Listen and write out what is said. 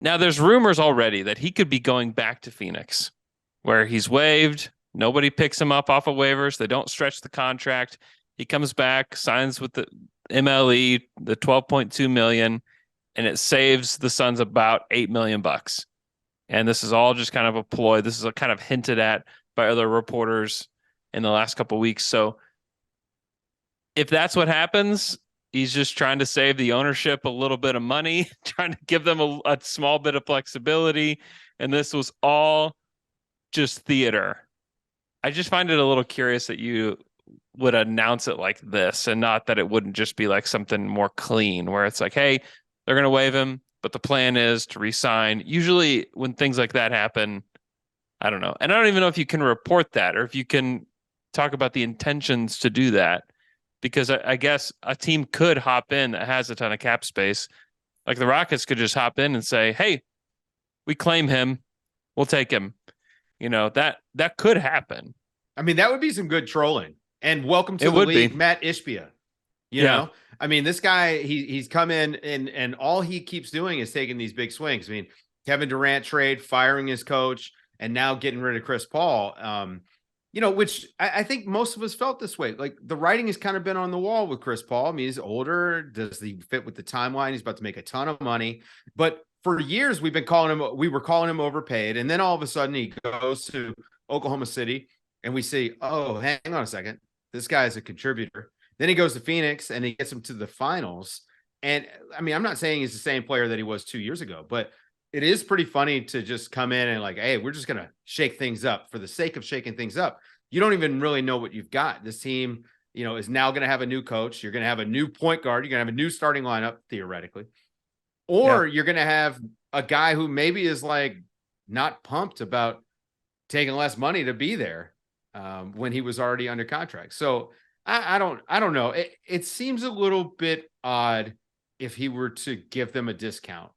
Now there's rumors already that he could be going back to Phoenix, where he's waived. Nobody picks him up off of waivers. They don't stretch the contract. He comes back, signs with the MLE, the 12.2 million, and it saves the Suns about 8 million bucks. And this is all just kind of a ploy. This is a kind of hinted at by other reporters in the last couple of weeks. So if that's what happens, he's just trying to save the ownership a little bit of money, trying to give them a small bit of flexibility. And this was all just theater. I just find it a little curious that you would announce it like this and not that it wouldn't just be like something more clean where it's like, hey, they're going to waive him, but the plan is to resign. Usually when things like that happen, I don't know. And I don't even know if you can report that or if you can talk about the intentions to do that because I guess a team could hop in that has a ton of cap space. Like the Rockets could just hop in and say, hey, we claim him. We'll take him. That could happen. I mean, that would be some good trolling. And welcome It to the would league, be. Matt Ishbia. Yeah. I mean, this guy, he's come in and all he keeps doing is taking these big swings. I mean, Kevin Durant trade, firing his coach, and now getting rid of Chris Paul. Which I think most of us felt this way. Like the writing has kind of been on the wall with Chris Paul. I mean, he's older. Does he fit with the timeline? He's about to make a ton of money. But for years, we were calling him overpaid. And then all of a sudden he goes to Oklahoma City and we see, oh, hang on a second. This guy is a contributor. Then he goes to Phoenix and he gets him to the finals. And I mean, I'm not saying he's the same player that he was 2 years ago, but it is pretty funny to just come in and like, hey, we're just going to shake things up for the sake of shaking things up. You don't even really know what you've got. This team, is now going to have a new coach. You're going to have a new point guard. You're going to have a new starting lineup, theoretically. Yeah. Or you're going to have a guy who maybe is like not pumped about taking less money to be there when he was already under contract. So I don't know. It seems a little bit odd if he were to give them a discount